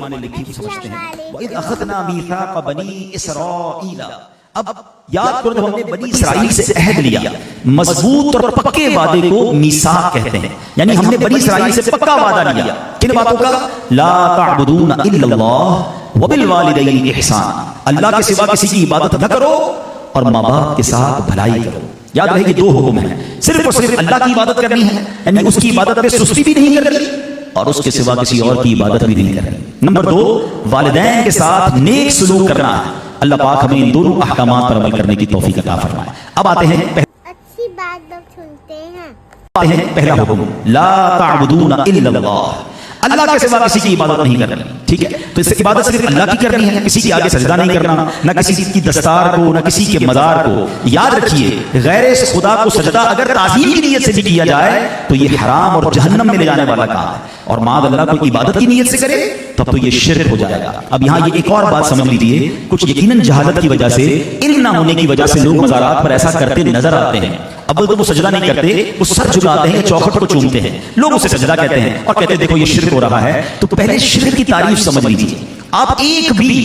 لکھی کو سمجھتے ہیں وَإِذْ أَخَذْنَا مِيثَاقَ بَنِي إِسْرَائِيلَ. اب یاد کرو جب ہم نے بنی اسرائیل سے عہد لیا، مضبوط اور پکے وعدے کو میثاق کہتے ہیں، یعنی ہم نے بنی اسرائیل سے پکا وعدہ لیا کن باتوں کا؟ لا تعبدون الا اللہ وبالوالدین احسانا، اللہ کے سوا کسی کی عبادت نہ کرو اور ماں باپ کے ساتھ بھلائی کرو. یاد رہے کہ دو حکم ہیں، صرف اور صرف اللہ کی عبادت کرنی ہے، یعنی اس کی عبادت میں سستی بھی نہیں کرنی اور اس کے سوا کسی اور کی عبادت بھی نہیں کرنی. نمبر دو، والدین کے ساتھ نیک سلوک کرنا ہے. اللہ پاک ہمیں ان دونوں احکامات پر عمل کرنے کی توفیق عطا فرمائے. اب آتے ہیں اچھی بات لوگ سنتے ہیں. پہلا حکم، لا تعبدون الا اللہ، اللہ کے سوا کسی کی عبادت نہیں کرنی. ٹھیک ہے، تو اس سے عبادت صرف اللہ کی کرنی ہے، کسی کے آگے سجدہ نہیں کرنا، نہ کسی کی دستار کو، نہ کسی کے مزار کو. یاد رکھیے غیر خدا کو سجدہ اگر تعظیم کی نیت سے بھی کیا جائے تو یہ حرام اور جہنم میں لے جانے والا کام ہے، اور معاذ اللہ کو عبادت کی نیت سے کرے تب تو یہ شرک ہو جائے گا. اب یہاں یہ ایک اور بات سمجھ لیجیے، کچھ یقیناً جہالت کی وجہ سے، علم نہ ہونے کی وجہ سے لوگ مزارات پر ایسا کرتے نظر آتے ہیں. اب تو وہ سجدہ نہیں کرتے، وہ سر جھکاتے ہیں، چوکھٹ کو چومتے ہیں، لوگ اسے سجدہ کہتے ہیں اور کہتے ہیں دیکھو یہ شرک ہو رہا ہے. تو پہلے شرک کی تعریف سمجھ لیجیے. آپ ایک بھی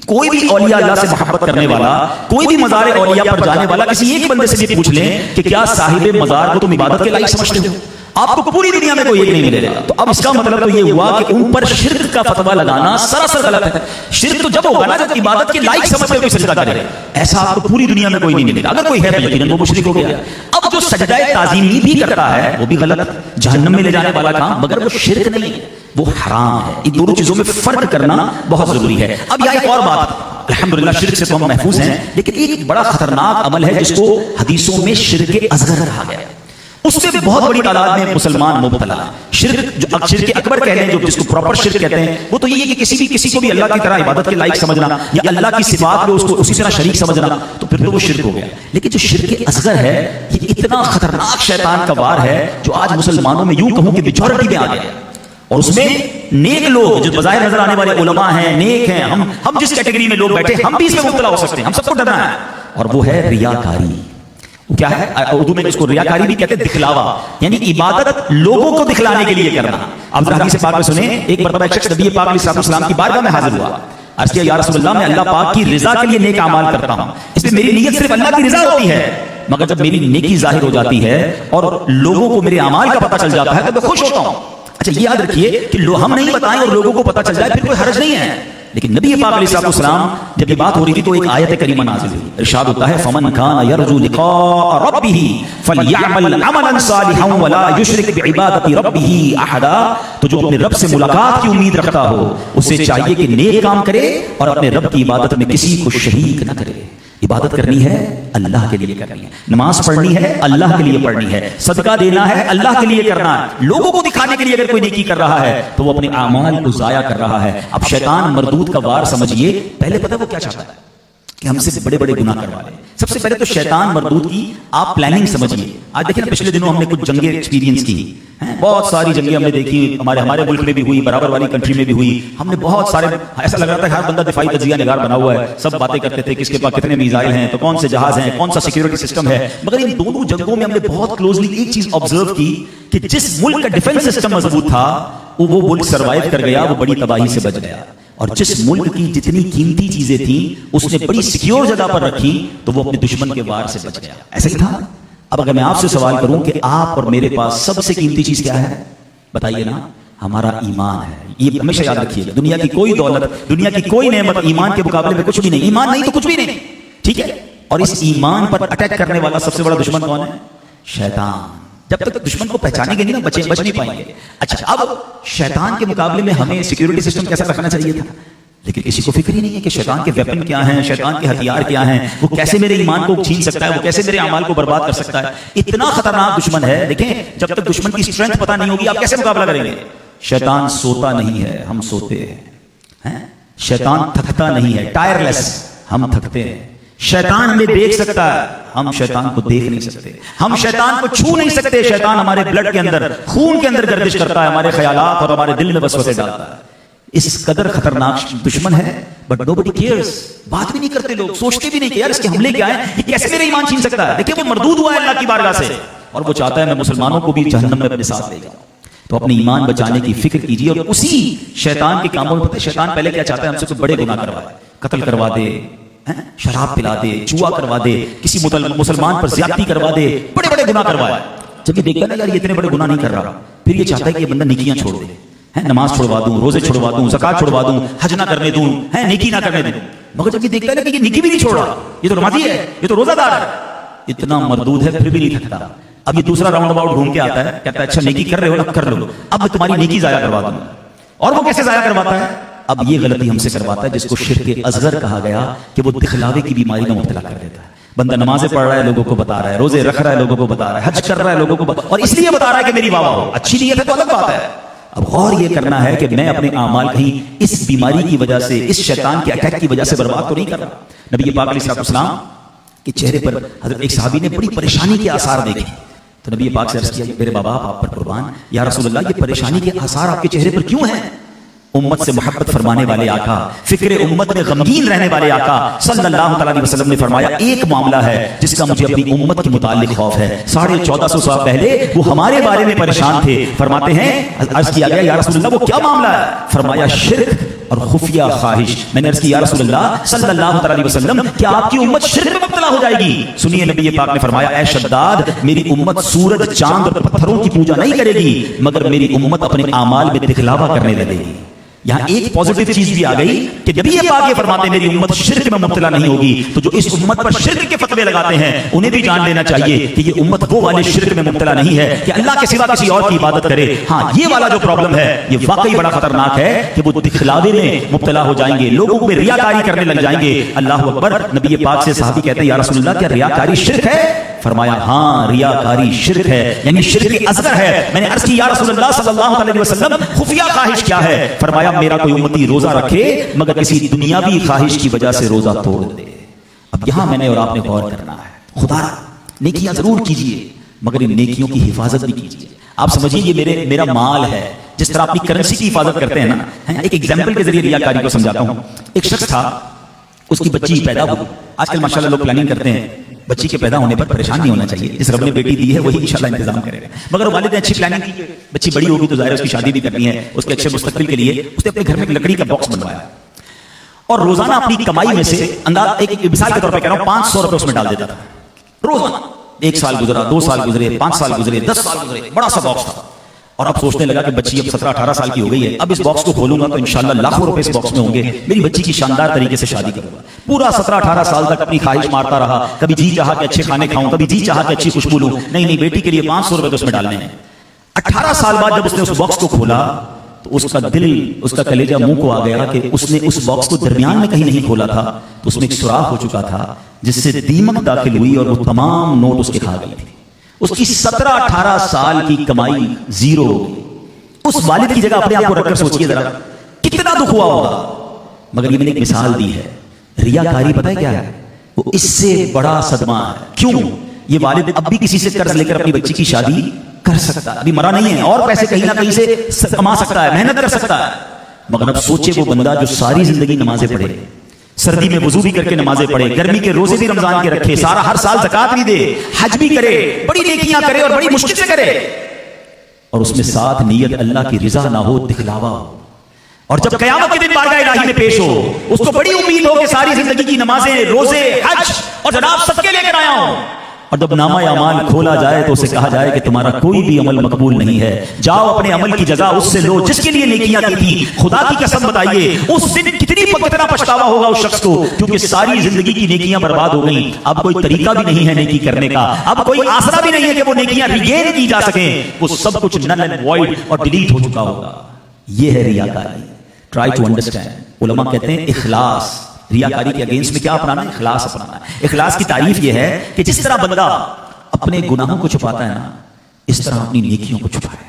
کوئی بھی اولیاء اللہ سے محبت کرنے والا، کوئی بھی مزار اولیاء پر جانے والا کسی ایک بندے سے بھی پوچھ لیں کہ کیا صاحب مزار کو تم عبادت کے لائق سمجھتے ہو، آپ کو پوری دنیا میں کوئی ایک نہیں ملے گا. تو اب اس کا مطلب تو یہ ہوا کہ ان پر شرک کا فتویٰ لگانا سراسر غلط ہے. شرک تو جب ہوگا نا جب عبادت کے لائق سمجھتے ہوئے سجدہ کرے، ایسا آپ کو پوری دنیا میں کوئی نہیں ملے گا. اگر کوئی ہے تو یقیناً وہ مشرک ہو گیا. اب جو سجدہ تعظیمی بھی کرتا ہے وہ بھی غلط، جہنم میں لے جانے والا کام، مگر وہ شرک نہیں ہے، وہ حرام ہے. ان دونوں چیزوں میں فرق کرنا بہت ضروری ہے. اب یہاں ایک اور بات، الحمدللہ شرک سے تو ہم محفوظ ہیں، لیکن ایک بڑا خطرناک عمل ہے جس کو حدیثوں میں شرک اصغر کہا گیا ہے. اس سے بہت بڑی تعداد میں مسلمان مبتلا ہیں. شرک جو شرک اکبر کہہ لیں، جو جس کو پراپر شرک کہتے ہیں، وہ تو یہ ہے کہ کسی کو بھی اللہ کی طرح عبادت کے لائق سمجھنا یا اللہ کی صفات میں اس کو اسی طرح شریک سمجھنا، تو پھر تو وہ شرک ہو گیا. لیکن جو شرک اصغر ہے یہ اتنا خطرناک شیطان کا وار ہے جو آج مسلمانوں میں یوں کہوں کہ میجورٹی میں آ گیا ہے. اور اس میں نیک لوگ جو بظاہر نظر آنے والے علماء ہیں، نیک ہیں، ہم جس کیٹیگری میں لوگ بیٹھے ہم بھی اس میں مبتلا ہو سکتے ہیں. ہم سب کو ڈرنا ہے، اور وہ ہے ریاکاری. کیا ہے؟ اردو میں اس کو ریاکاری بھی کہتے ہیں، دکھلاوا، یعنی عبادت لوگوں کو دکھلانے کے لیے کرنا. اب حدیث پاک میں سنیں، ایک مرتبہ ایک شخص نبی پاک علیہ السلام کی بارگاہ میں حاضر ہوا، عرض کیا یا رسول اللہ میں اللہ پاک کی رضا کے لیے نیک اعمال کرتا ہوں، اس میں میری نیت صرف اللہ کی رضا ہوتی ہے، مگر جب میری نیکی ظاہر ہو جاتی ہے اور لوگوں کو میرے اعمال کا پتہ چل جاتا ہے تو میں خوش ہوتا ہوں. اچھا یہ یاد رکھیے کہ ہم نہیں بتائیں اور لوگوں کو پتہ چل جائے پھر کوئی حرج نہیں ہے. لیکن نبی پاک علیہ السلام جب یہ بات ہو رہی تھی تو ایک آیت کریمہ نازل ہوئی. ارشاد ہوتا ہے فمن کان یرجو لقاء ربہ فلیعمل عملا صالحا ولا یشرک بعبادۃ ربہ احدا. تو جو اپنے رب سے ملاقات کی امید رکھتا ہو اسے چاہیے کہ نیک کام کرے اور اپنے رب کی عبادت میں کسی کو شریک نہ کرے. عبادت کرنی ہے اللہ کے لیے کرنی ہے، نماز پڑھنی ہے اللہ کے لیے پڑھنی ہے، صدقہ دینا ہے اللہ کے لیے کرنا ہے. لوگوں کو دکھانے کے لیے اگر کوئی نیکی کر رہا ہے تو وہ اپنے اعمال کو ضائع کر رہا ہے. اب شیطان مردود کا وار سمجھیے، پہلے پتہ وہ کیا چاہتا ہے کہ ہم سے بڑے بڑے گناہ کروا لیں. سب سے پہلے تو شیطان مردود کی آپ پلاننگ سمجھیے. آج دیکھیں پچھلے دنوں ہم نے کچھ جنگیں ایکسپیرینس کی ہیں، بہت ساری جنگیں ہم نے دیکھی، ہمارے ملک میں بھی ہوئی، برابر والی کنٹری میں بھی ہوئی. ہم نے بہت سارے، ایسا لگ رہا تھا ہر بندہ دفاعی تجزیہ نگار بنا ہوا ہے، سب باتیں کرتے تھے کس کے پاس کتنے میزائل ہیں، تو کون سے جہاز ہیں، کون سا سیکیورٹی سسٹم ہے. مگر ان دونوں جنگوں میں ہم نے بہت کلوزلی ایک چیز آبزرو کی کہ جس ملک کا ڈیفنس سسٹم مضبوط تھا وہ ملک سروائیو کر گیا، وہ بڑی تباہی سے بچ گیا. اور جس ملک کی جتنی قیمتی چیزیں تھیں اس نے بڑی سیکیور جگہ پر رکھی تو وہ اپنے دشمن کے وار سے بچ گیا. ایسا ہی تھا. اب اگر میں آپ سے سوال کروں کہ آپ اور میرے پاس سب سے قیمتی چیز کیا ہے، بتائیے نا؟ ہمارا ایمان ہے. یہ ہمیشہ یاد رکھیے گا، دنیا کی کوئی دولت، دنیا کی کوئی نعمت ایمان کے مقابلے میں کچھ بھی نہیں. ایمان نہیں تو کچھ بھی نہیں. ٹھیک ہے، اور اس ایمان پر اٹیک کرنے والا سب سے بڑا دشمن کون ہے؟ شیطان. جب تک دشمن کو پہچانیں گے نہیں نا بچ نہیں پائیں گے. اچھا اب شیطان کے مقابلے میں ہمیں سیکیورٹی سسٹم کیسا رکھنا چاہیے تھا، لیکن کسی کو فکر ہی نہیں ہے کہ شیطان کے ویپن کیا ہیں، شیطان کے ہتھیار کیا ہیں، وہ کیسے میرے ایمان کو چھین سکتا ہے، وہ کیسے میرے اعمال کو برباد کر سکتا ہے. اتنا خطرناک دشمن ہے. دیکھیں جب تک دشمن کی اسٹرینتھ پتہ نہیں ہوگی آپ کیسے مقابلہ کریں گے. شیطان سوتا نہیں ہے، ہم سوتے ہیں. شیطان تھکتا نہیں ہے، ٹائر لیس، ہم تھکتے ہیں. شیطان ہمیں دیکھ سکتا ہے، ہم شیطان کو دیکھ نہیں سکتے. ہم شیطان کو چھو نہیں سکتے. شیطان ہمارے بلڈ کے اندر، خون کے اندر گردش کرتا ہے، ہمارے خیالات اور ہمارے دل میں وسوسے ڈالتا ہے. اس قدر خطرناک دشمن ہے. But nobody cares. بات بھی نہیں کرتے لوگ، سوچتے بھی نہیں کہ یار اس کے حملے کیا ہیں، یہ کیسے میرا ایمان چھین سکتا ہے. دیکھیں وہ مردود ہوا ہے اللہ کی بارگاہ سے اور وہ چاہتا ہے میں مسلمانوں کو بھی جہنم میں اپنے ساتھ لے جاؤں. تو اپنے ایمان بچانے کی فکر کیجیے. اور اسی شیطان کے کاموں میں پتہ ہے شیطان پہلے کیا چاہتا ہے؟ ہم سے کوئی بڑے گناہ کروائے, قتل کروا دے, شراب پلا دے, جوا کروا دے, کسی مسلمان پر زیادتی کروا دے, بڑے بڑے گناہ کروائے. جب یہ دیکھتا ہے نا یار یہ اتنے بڑے گناہ نہیں کر رہا, پھر یہ چاہتا ہے کہ یہ بندہ نیکیاں چھوڑ دے, نماز چھوڑوا دوں, روزے چھوڑوا دوں, زکات چھوڑوا دوں, حج نہ کرنے دوں, نیکی نہ کرنے دوں. مگر جب یہ دیکھتا ہے نا کہ یہ نیکی بھی نہیں چھوڑ رہا, یہ تو نمازی ہے, یہ تو روزہ دار ہے, اتنا مردود ہے پھر بھی نہیں تھکتا. اب یہ دوسرا راؤنڈ اباؤٹ گھوم کے آتا ہے, کہتا ہے اچھا نیکی کر رہے ہو نا, کر لو, اب میں تمہاری نیکی ضائع کروا دوں. اور وہ کیسے ضائع کرواتا ہے؟ اب یہ غلطی ہم سے کرواتا ہے جس کو شرک اصغر کہا گیا, کہ وہ دکھلاوے کی بیماری میں مبتلا کر دیتا ہے. بندہ نمازیں پڑھ رہا ہے, لوگوں کو بتا رہا ہے, روزے رکھ رہا ہے, لوگوں کو بتا رہا ہے, حج کر رہا ہے, لوگوں کو اور اس لیے بتا رہا ہے کہ میری واہ ہو, اچھی نیت ہے تو الگ بات ہے. اب غور یہ کرنا ہے کہ میں اپنے اعمال کہیں اس بیماری کی وجہ سے, اس شیطان کے اٹیک کی وجہ سے برباد تو نہیں کر رہا. نبی پاک علیہ السلام کے چہرے پر حضرت ایک صحابی نے بڑی پریشانی کے آثار دیکھے, تو نبی پاک سے عرض کیا, میرے بابا آپ پر قربان, یا رسول اللہ یہ پریشانی کے آثار آپ کے چہرے پر کیوں ہیں؟ امت سے محبت فرمانے والے آقا, فکر امت میں غمگین رہنے والے آقا صلی اللہ علیہ وسلم نے فرمایا, ایک معاملہ ہے جس کا مجھے اپنی امت کے متعلق خوف ہے. 1450 سال پہلے وہ ہمارے بارے میں پریشان تھے. فرماتے ہیں, عرض کیا گیا یا رسول اللہ وہ کیا معاملہ ہے؟ فرمایا شرک اور خفیہ خواہش. میں نے عرض کیا یا رسول اللہ صلی اللہ علیہ وسلم کیا آپ کی امت شرک میں مبتلا ہو جائے گی؟ سنیے نبی پاک نے فرمایا, اے شداد, میری امت سورج, چاند اور پتھروں کی پوجا نہیں کرے گی, مگر میری امت اپنے اعمال میں دکھلاوا کرنے لگے گی. یہاں ایک پازیٹیو چیز بھی آ گئی کہ جب یہ پاک یہ فرماتے ہیں میری امت شرک میں مبتلا نہیں ہوگی, تو جو اس امت پر شرک کے فتوے لگاتے ہیں انہیں بھی جان لینا چاہیے کہ یہ امت وہ والے شرک میں مبتلا نہیں ہے کہ اللہ کے سوا کسی اور کی عبادت کرے. ہاں یہ والا جو پرابلم ہے یہ واقعی بڑا خطرناک ہے کہ وہ دکھلاوے میں مبتلا ہو جائیں گے, لوگوں کو ریاکاری کرنے لگ جائیں گے. اللہ اکبر. نبی پاک سے صحابی کہتے ہیں یا رسول اللہ کیا ریاکاری شرک ہے؟ فرمایا ہاں ریاکاری شرک ہے, یعنی شرک اصغر ہے. میں نے عرض کی یا رسول اللہ صلی اللہ علیہ وسلم خفیہ خواہش کیا ہے؟ فرمایا میرا کوئی امتی روزہ رکھے مگر کسی دنیاوی خواہش کی وجہ سے روزہ توڑ دے. اب یہاں میں نے اور آپ نے غور کرنا ہے, خدا نیکیاں ضرور کیجئے مگر ان نیکیوں کی حفاظت بھی کیجئے. آپ سمجھیے یہ میرا مال ہے, جس طرح اپنی کرنسی کی حفاظت کرتے ہیں نا. ایک ایگزامپل کے ذریعے ریاکاری کو سمجھاتا ہوں. ایک شخص تھا, اس کی بچی پیدا ہوئی. آج کل ماشاءاللہ لوگ پلاننگ کرتے ہیں بچی کے پیدا ہونے پر پریشان نہیں ہونا چاہیے, جس رب نے بیٹی دی ہے وہی انشاءاللہ انتظام کرے گا. مگر والد نے اچھی پلاننگ کی, بچی بڑی ہوگی تو ظاہر ہے اس کی شادی بھی کرنی ہے, اس کے اچھے مستقبل کے لیے اس نے اپنے گھر میں ایک لکڑی کا باکس بنوایا اور روزانہ اپنی کمائی میں سے انداز ایک مثال کے طور پہ کہہ رہا ہوں 500 روپے اس میں ڈال دیتا تھا روزانہ. 1 سال گزرا, 2 سال گزرے, 5 سال گزرے, 10 سال گزرے, بڑا سا باکس تھا. اور اب سوچنے لگا کہ بچی اب 17-18 سال کی ہو گئی ہے, اب اس باکس کو کھولوں گا تو انشاءاللہ لاکھوں روپے اس باکس میں ہوں گے, میری بچی کی شاندار طریقے سے شادی کروں گا. پورا 17-18 سال تک اپنی خواہش مارتا رہا, کبھی جی چاہا کہ اچھے کھانے کھاؤں, کبھی جی چاہا کہ اچھی خوشبو لوں. نہیں بیٹی کے لیے 500 روپے تو اس میں ڈالنے ہیں. 18 سال بعد جب اس نے اس باکس کو کھولا تو اس کا دل, اس کا کلیجہ منہ کو آ گیا کہ اس نے اس باکس کو درمیان میں کہیں نہیں کھولا تھا, تو اس میں ایک سوراخ ہو چکا تھا جس سے دیمک داخل ہوئی اور وہ تمام نوٹ اس کے کھا گئی تھی. اس کی 17-18 سال کی کمائی زیرو ہو گئی. اس والد کی جگہ اپنے آپ کو رکھ کر سوچئے ذرا کتنا دکھ ہوا ہوگا. مگر یہ میں نے ایک مثال دی ہے. ریاکاری پتہ ہے کیا ہے؟ وہ اس سے بڑا صدمہ ہے. کیوں؟ یہ والد اب بھی کسی سے قرض لے کر اپنی بچی کی شادی کر سکتا ہے, ابھی مرا نہیں ہے, اور پیسے کہیں نہ کہیں سے کما سکتا ہے, محنت کر سکتا ہے. مگر اب سوچے وہ بندہ جو ساری زندگی نمازیں پڑھے, سردی میں وضو بھی کر کے نمازیں پڑھے, گرمی کے روزے بھی رمضان کے رکھے, سارا ہر سال زکات بھی دے, حج بھی کرے, بڑی نیکیاں کرے اور بڑی مشکل سے کرے, اور اس میں ساتھ نیت اللہ کی رضا نہ ہو, دکھلاوا ہو. اور جب قیامت کے دن بارگاہ الہی میں پیش ہو, اس کو بڑی امید ہو کہ ساری زندگی کی نمازیں, روزے, حج اور جناب صدقے لے کر آیا ہوں, اور جب نامہ اعمال کھولا جائے تو اسے کہا جائے کہ تمہارا کوئی بھی عمل مقبول نہیں ہے, جاؤ اپنے عمل کی جزا اس سے لو جس کے لیے نیکیاں کی تھی. خدا کی قسم بتائیے اس دن کتنا پچھتاوا ہوگا اس شخص کو, کیونکہ ساری زندگی کی نیکیاں برباد ہو گئیں. اب کوئی طریقہ بھی نہیں ہے نیکی کرنے کا, اب کوئی آسرا بھی نہیں ہے کہ وہ نیکیاں ریگین کی جا سکیں, وہ سب کچھ نل اینڈ وائڈ اور ڈیلیٹ ہو چکا ہوگا. یہ ہے ریاکاری. Try to understand. علماء کہتے ہیں اخلاص, ریاکاری کے اگینسٹ میں کیا اپنانا ہے؟ اخلاص اپنانا ہے. اخلاص کی تعریف یہ ہے کہ جس طرح بندہ اپنے گناہوں کو چھپاتا ہے نا, اس طرح اپنی نیکیوں کو چھپائے.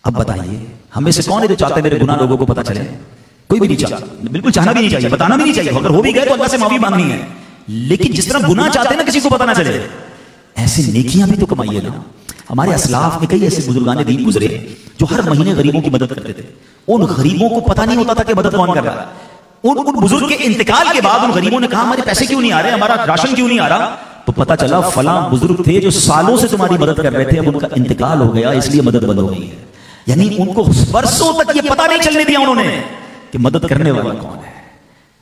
اب بتائیے ہم میں سے کون ہے جو چاہتے ہیں میرے گناہ لوگوں کو پتہ چلے؟ کوئی بھی نہیں چاہتا, بالکل چاہنا بھی نہیں چاہیے, بتانا بھی نہیں چاہیے. اگر ہو بھی گئے تو اللہ سے معافی مانگنی ہے. لیکن جس طرح گناہ چاہتے ہیں نا کسی کو پتہ نہ چلے, ایسے نیکیاں بھی تو کمائیے نا. ہمارے اسلاف میں کئی ایسے بزرگان دین گزرے جو ہر مہینے غریبوں کی مدد کرتے تھے. ان غریبوں کو پتہ نہیں ہوتا تھا کہ مدد کون کر رہا ہے. ان بزرگ کے انتقال کے بعد ان غریبوں نے کہا ہمارے پیسے کیوں نہیں آ رہے, ہمارا راشن کیوں نہیں آ رہا؟ تو پتہ چلا فلاں بزرگ تھے جو سالوں سے تمہاری مدد کر رہے تھے, اب ان کا انتقال ہو گیا اس لیے مدد بند ہو گئی ہے. یعنی ان کو برسوں تک یہ پتا نہیں چلنے دیا انہوں نے کہ مدد کرنے والا کون ہے.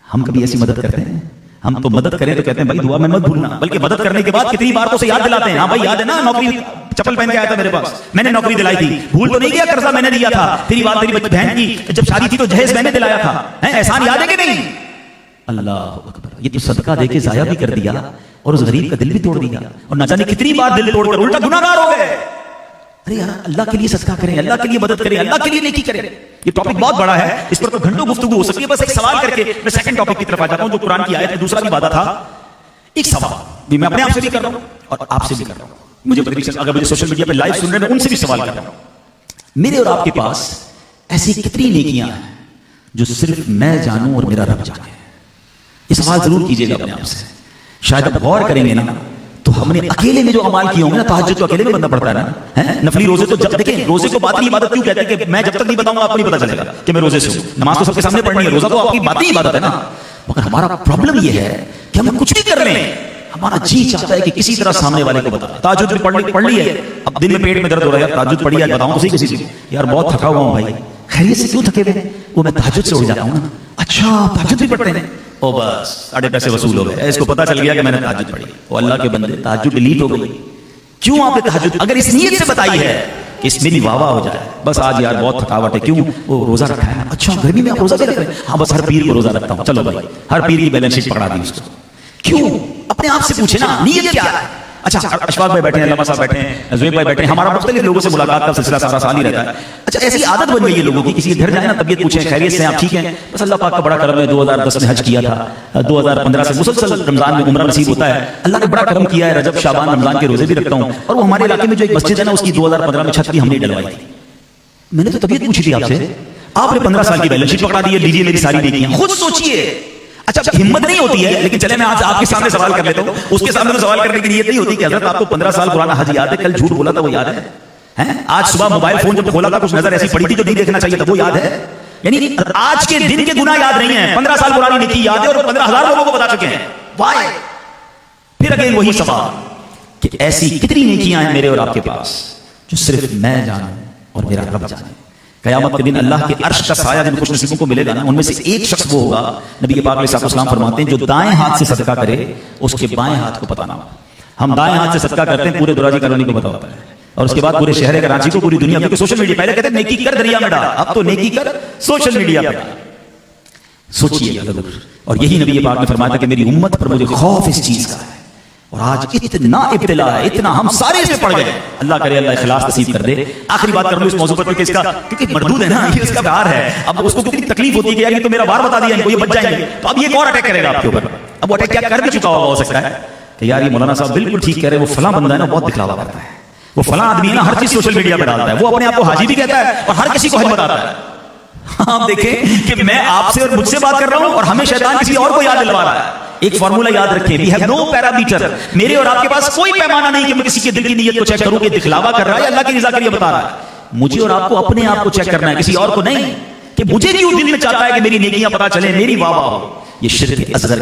ہم کبھی ایسی مدد کرتے ہیں؟ ہم تو مدد کریں تو کہتے ہیں بھائی دعا میں مت بھولنا، بلکہ مدد کرنے کے بعد کتنی بار تو اسے یاد دلاتے ہیں. ہاں بھائی یاد ہے نا نوکری چپل پہن کے آیا تھا میرے پاس، میں نے نوکری دلائی تھی، بھول تو نہیں گیا قرضہ میں نے دیا تھا، تیری بات تیری بہن کی جب شادی تھی تو جہیز میں نے دلایا تھا، احسان یاد ہے کہ نہیں؟ اللہ اکبر، یہ تو صدقہ دے کے ضائع بھی کر دیا اور اس غریب کا دل بھی توڑ دیا، اور نہ جانے کتنی بار دل توڑ کر الٹا گناہگار ہو گئے. ارے یار اللہ کے لیے صدقہ کریں، اللہ کے لیے مدد کریں، اللہ کے لیے نیکی کریں. یہ ٹاپک بہت بڑا ہے، اس پر تو گھنٹوں گفتگو ہو سکتی ہے. بس ایک سوال کر کے میں سیکنڈ ٹاپک کی طرف آ جاتا ہوں جو قرآن کی آیت ہے. دوسرا بھی وعدہ تھا، ایک سوال بھی میں اپنے آپ سے بھی کر رہا ہوں اور آپ سے بھی کر رہا ہوں. مجھے اگر مجھے سوشل میڈیا پہ لائیو سن رہے ہیں ان سے بھی سوال کر رہا ہوں. میرے اور آپ کے پاس ایسی کتنی نیکیاں ہیں جو صرف میں جانوں اور میرا رب جانے. یہ سوال ضرور کیجیے گا اپنے آپ سے. شاید آپ غور کریں گے نا تو ہم نے اکیلے میں جو اعمال کیے ہوں گے نا، تہجد تو اکیلے میں بندہ پڑتا ہے نا، نفلی روزے تو جب دیکھیں روزے کو باطنی عبادت کیوں کہتے ہیں کہ میں جب تک نہیں بتاؤں گا آپ کو نہیں پتا چلے گا کہ میں روزے سے ہوں. نماز تو سب کے سامنے پڑھنی ہے، روزہ تو آپ کی باطنی عبادت ہے نا. مگر ہمارا پرابلم یہ ہے کہ ہم کچھ بھی کر لیں، ہمارا جی چاہتا ہے کہ کسی طرح سامنے والے کو بتا. تہجد پڑھ لی ہے، اب دن میں پیٹ میں درد ہو رہا ہے، تہجد پڑھی ہے، بتاؤں تو صحیح کسی سے یار بہت تھکا ہوا ہوں بھائی. خیریت سے کیوں تھکے ہوئے؟ وہ میں تہجد سے اٹھ جاتا ہوں نا. اچھا تہجد بھی پڑھتے ہیں، او بس ساڑھے پیسے وصول ہو گئے. اس کو پتا چل گیا کہ میں نے تہجد پڑھی. وہ اللہ کے بندے تہجد ڈیلیٹ ہو گئی. کیوں آپ نے تہجد اگر اس نیت سے بتائی ہے کہ اس میری واہ واہ ہو جائے، بس آج یار بہت تھکاوٹ ہے، کیوں وہ روزہ رکھا ہے؟ اچھا گرمی میں آپ روزہ بھی رکھ رہے ہیں؟ ہاں بس ہر پیر کو روزہ رکھتا ہوں. چلو بھائی ہر پیر کی بیلنس شیٹ پکڑا دی اس کو. کیوں؟ اپنے آپ سے پوچھے نا نیت کیا ہے. اچھا اشفاق بھائی بیٹھے ہیں، علامہ صاحب بیٹھے ہیں، زویب بھائی بیٹھے ہیں، ہمارا مختلف لوگوں سے ملاقات کا سلسلہ سارا سال ہی رہتا ہے. اچھا ایسی عادت بن گئی ہے لوگوں کی، کسی کے گھر جائیں نا طبیعت پوچھیں خیریت سے آپ ٹھیک ہیں؟ بس اللہ پاک کا بڑا کرم ہے 2010 میں حج کیا تھا، 2015 سے مسلسل رمضان میں عمرہ نصیب ہوتا ہے، اللہ نے بڑا کرم کیا ہے، رجب شعبان رمضان کے روزے بھی رکھتا ہوں. اور وہ ہمارے علاقے میں جو ایک مسجد ہے نا اس کی 2015 میں چھت بھی ہم نے ڈلوائی تھی. میں نے تو طبیعت پوچھی تھی آپ سے، آپ نے 15 سال کی بیلنس شیٹ پکڑا دی ہے، لیجیے میری ساری نیکیاں. خود سوچیے. اچھا ہمت نہیں ہوتی ہے، لیکن چلے میں آج آپ کے سامنے سوال کر لیتا ہوں. اس کے سامنے تو سوال کرنے کی نیت نہیں ہوتی کہ حضرت آپ کو 15 سال پرانا حج یاد ہے؟ کل جھوٹ بولا تھا وہ یاد ہے؟ آج صبح موبائل فون جب کھولا تھا کچھ نظر ایسی پڑی تھی جو نہیں دیکھنا چاہیے تھا، وہ یاد ہے؟ یعنی آج کے دن کے گناہ یاد نہیں ہیں، 15 سال پرانی نیکی یاد ہے اور 15,000 لوگوں کو بتا چکے ہیں. وائے؟ پھر اگین وہی سوال کہ ایسی کتنی نیکیاں ہیں میرے اور آپ کے پاس جو صرف میں جانوں اور میرا رب جانے. قیامت کے دن اللہ کے عرش کا سایہ جن خوش نصیبوں کو ملے گا نا، ان میں سے ایک شخص وہ ہوگا، نبی پاک علیہ السلام فرماتے ہیں جو دائیں ہاتھ سے صدقہ کرے اس کے بائیں ہاتھ کو پتہ نہ ہو. ہم دائیں ہاتھ سے صدقہ کرتے ہیں، پورے دراجی کالونی کو پتہ ہوتا ہے، اور اس کے بعد پورے شہر کراچی کو، پوری دنیا کو. سوشل میڈیا پہلے کہتے ہیں نیکی کر دریا میں ڈال، اب تو نیکی کر سوشل میڈیا پہ. سوچیے ضرور. اور یہی نبی پاک نے فرمایا کہ میری امت پر مجھے خوف اس چیز کا ہے، اور آج اتنا ابتلا ہے، اتنا ہم سارے اس میں پڑ گئے. اللہ کرے اللہ اخلاص نصیب کر دے. آخری بات کر لوں اس موضوع پر کہ اس کا کیونکہ مردود ہے نا، یہ اس کا بہار ہے. اب اس کو کتنی تکلیف ہوتی ہے کہ یار یہ تو میرا بار بتا دیا ان کو، یہ بچ جائیں گے، تو اب یہ ایک اور اٹیک کرے گا آپ کے اوپر. اب وہ اٹیک کیا کر بھی چکا ہوگا ہو سکتا ہے کہ یار یہ مولانا صاحب بالکل ٹھیک کہہ رہے ہیں، وہ فلاں بندہ ہے نا بہت دکھلاوا کرتا ہے، وہ فلاں آدمی ہے نا ہر چیز سوشل میڈیا پہ ڈالتا ہے، وہ اپنے آپ کو حاجی بھی کہتا ہے اور ہر کسی کو حج بتاتا ہے. آپ دیکھیں کہ میں آپ سے اور مجھ سے بات کر رہا ہوں اور ہمیں شیطان کسی اور کو یاد دلوا رہا ہے. ایک فارمولا یاد رکھیں، وی ہیو نو پیرامیٹر. میرے اور آپ کے پاس کوئی پیمانہ نہیں کہ میں کسی کے دل کی نیت کو چیک کروں کہ دکھلاوا کر رہا ہے یا اللہ کی رضا کے لیے بتا رہا ہے. مجھے اور آپ کو اپنے آپ کو چیک کرنا ہے، کسی اور کو نہیں، کہ مجھے کیوں دل میں چاہتا ہے کہ میری نیکیاں پتہ چلے، میری واہ واہ ہو. یہ شرک اصغر